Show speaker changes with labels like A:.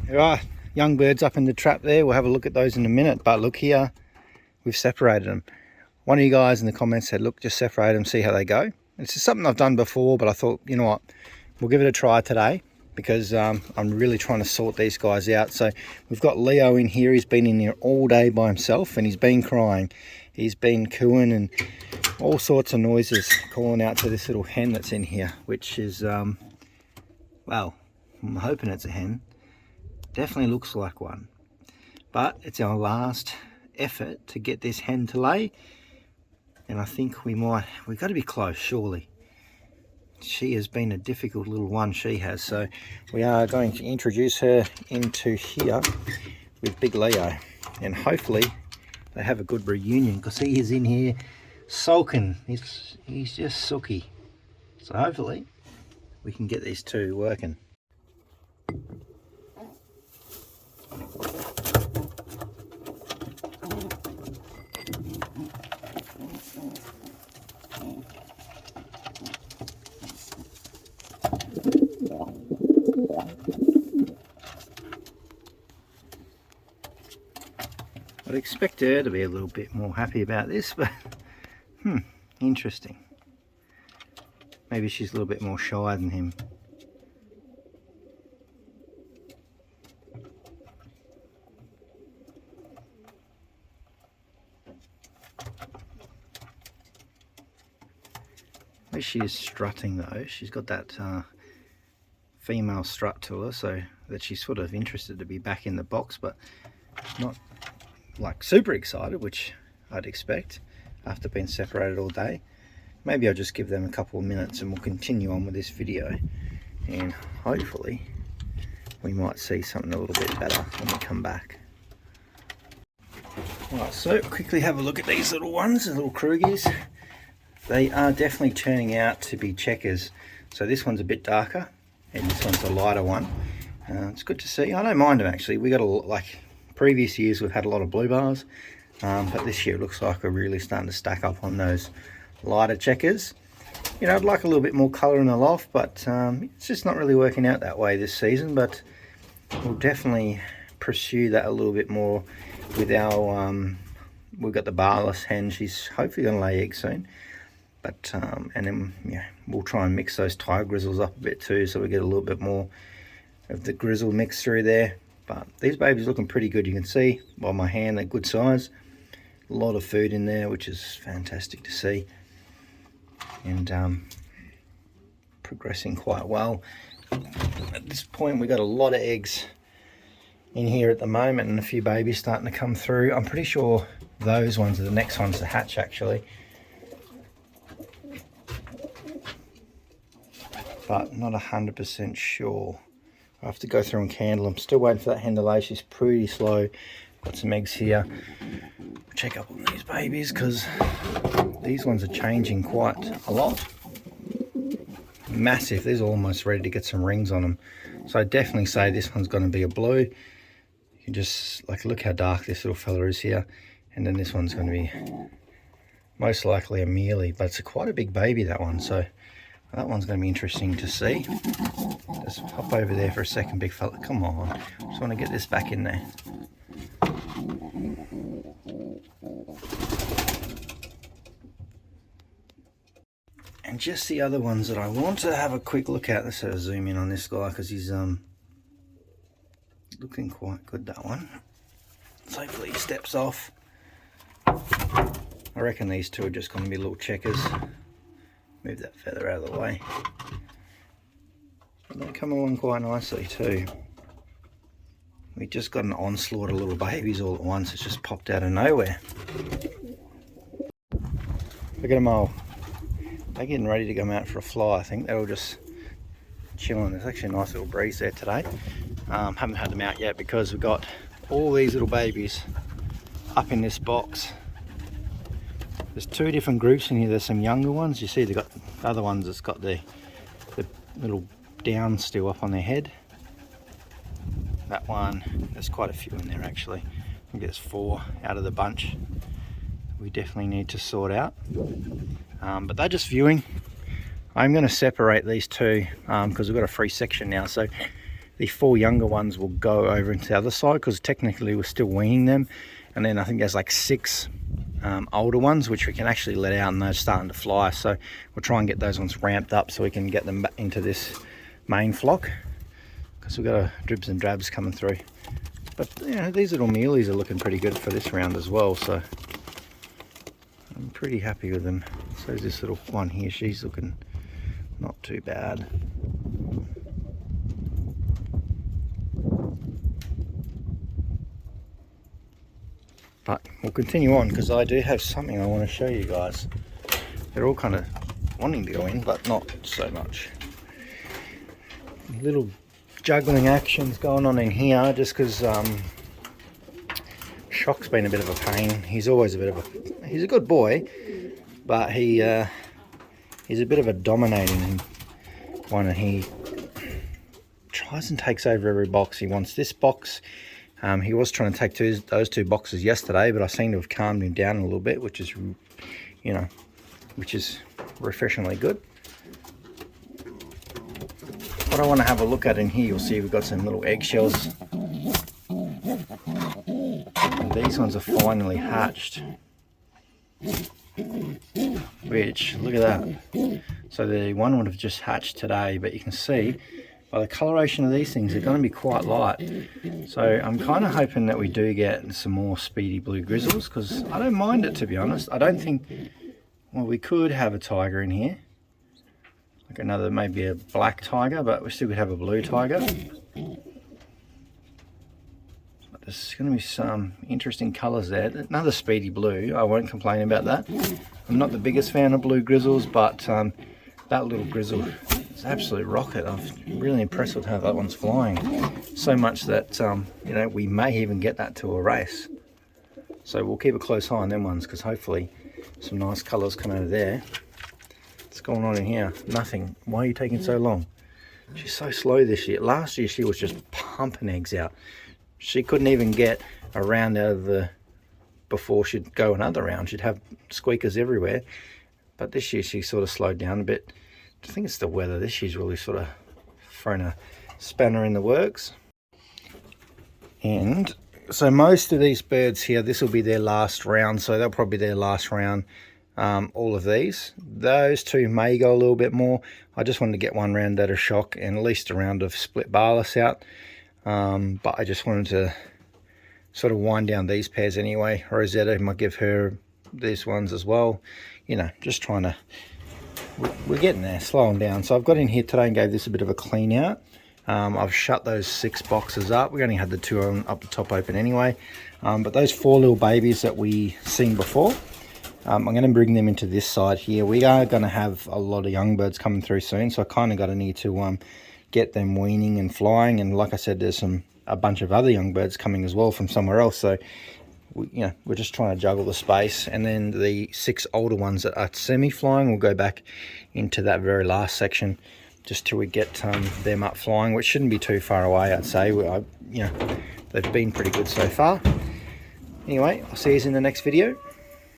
A: There are young birds up in the trap there. We'll have a look at those in a minute. But look here, we've separated them. One of you guys in the comments said, look, just separate them, see how they go. It's just something I've done before, but I thought, you know what, we'll give it a try today because I'm really trying to sort these guys out. So we've got Leo in here. He's been in here all day by himself and he's been crying. He's been cooing and all sorts of noises, calling out to this little hen that's in here, which is, well, I'm hoping it's a hen. Definitely looks like one. But it's our last effort to get this hen to lay. And I think we've got to be close, surely. She has been a difficult little one, she has. So we are going to introduce her into here with Big Leo. And hopefully they have a good reunion because he is in here sulking. He's just sooky. So hopefully we can get these two working. I'd expect her to be a little bit more happy about this, but interesting. Maybe she's a little bit more shy than him. At least she is strutting though. She's got that female strut to her, so that she's sort of interested to be back in the box, but not like super excited, which I'd expect after being separated all day. Maybe I'll just give them a couple of minutes and we'll continue on with this video, and hopefully we might see something a little bit better when we come back. Right, so quickly have a look at these little ones, the little Krugies. They are definitely turning out to be checkers. So this one's a bit darker and this one's a lighter one. It's good to see. I don't mind them actually. We got like previous years we've had a lot of blue bars, but this year it looks like we're really starting to stack up on those lighter checkers. You know, I'd like a little bit more colour in the loft, but it's just not really working out that way this season. But we'll definitely pursue that a little bit more with our we've got the barless hen. She's hopefully going to lay eggs soon, but and then yeah, we'll try and mix those Thai Grizzles up a bit too, so we get a little bit more of the Grizzle mix through there. But these babies looking pretty good. You can see by my hand they're good size. A lot of food in there, which is fantastic to see. And progressing quite well. At this point we got a lot of eggs in here at the moment and a few babies starting to come through. I'm pretty sure those ones are the next ones to hatch actually. But not 100% sure. I have to go through and candle. I'm still waiting for that hen to lay. She's pretty slow. Got some eggs here. Check up on these babies because these ones are changing quite a lot. Massive. These are almost ready to get some rings on them. So I definitely say this one's going to be a blue. You can just like look how dark this little fella is here. And then this one's going to be most likely a mealy, but it's quite a big baby, that one. So that one's going to be interesting to see. Just hop over there for a second, big fella. Come on. Just want to get this back in there. And just the other ones that I want to have a quick look at. Let's zoom in on this guy because he's looking quite good, that one. So hopefully he steps off. I reckon these two are just going to be little checkers. Move that feather out of the way. But they come along quite nicely too. We just got an onslaught of little babies all at once. It's just popped out of nowhere. Look at them all. They're getting ready to come out for a fly. I think they're all just chilling. There's actually a nice little breeze there today. Haven't had them out yet because we've got all these little babies up in this box. There's two different groups in here. There's some younger ones. You see they've got the other ones that's got the little down still up on their head. That one, there's quite a few in there actually. I think there's 4 out of the bunch we definitely need to sort out. But they're just viewing. I'm going to separate these two because we've got a free section now. So the 4 younger ones will go over into the other side, because technically we're still weaning them. And then I think there's like 6 older ones which we can actually let out, and they're starting to fly. So we'll try and get those ones ramped up so we can get them back into this main flock, because we've got a dribs and drabs coming through. But you know, these little muleys are looking pretty good for this round as well, so I'm pretty happy with them. So this little one here, she's looking not too bad. But we'll continue on, because I do have something I want to show you guys. They're all kind of wanting to go in, but not so much. Little juggling actions going on in here, just because Shock's been a bit of a pain. He's always a bit of a... He's a good boy, but he's a bit of a dominating one, and he tries and takes over every box. He wants this box. He was trying to take those 2 boxes yesterday, but I seem to have calmed him down a little bit, which is, you know, which is refreshingly good. What I want to have a look at in here, you'll see we've got some little eggshells. And these ones are finally hatched. Which, look at that. So the one would have just hatched today, but you can see by the coloration of these things, they're going to be quite light. So I'm kind of hoping that we do get some more Speedy blue Grizzles, because I don't mind it, to be honest. I don't think... Well, we could have a tiger in here. Like another, maybe a black tiger, but we still could have a blue tiger. But there's going to be some interesting colours there. Another Speedy blue, I won't complain about that. I'm not the biggest fan of blue Grizzles, but that little Grizzle... It's an absolute rocket. I'm really impressed with how that one's flying. So much that, you know, we may even get that to a race. So we'll keep a close eye on them ones, because hopefully some nice colours come out of there. What's going on in here? Nothing. Why are you taking so long? She's so slow this year. Last year she was just pumping eggs out. She couldn't even get a round out of the... Before she'd go another round. She'd have squeakers everywhere. But this year she sort of slowed down a bit. I think it's the weather. This year's really sort of thrown a spanner in the works. And so most of these birds here, this will be their last round, so they'll probably be their last round, all of these. Those 2 may go a little bit more. I just wanted to get 1 round out of Shock and at least a round of split barless out. But I just wanted to sort of wind down these pairs anyway. Rosetta, might give her these ones as well. You know, just trying to... We're getting there, slowing down. So I've got in here today and gave this a bit of a clean out. I've shut those 6 boxes up. We only had the 2 on up the top open anyway. But those 4 little babies that we seen before, I'm going to bring them into this side here. We are going to have a lot of young birds coming through soon, so I kind of got to need to get them weaning and flying. And like I said, there's a bunch of other young birds coming as well from somewhere else. So we're just trying to juggle the space. And then the 6 older ones that are semi-flying will go back into that very last section just till we get them up flying, which shouldn't be too far away, I'd say. You know, they've been pretty good so far. Anyway, I'll see you in the next video.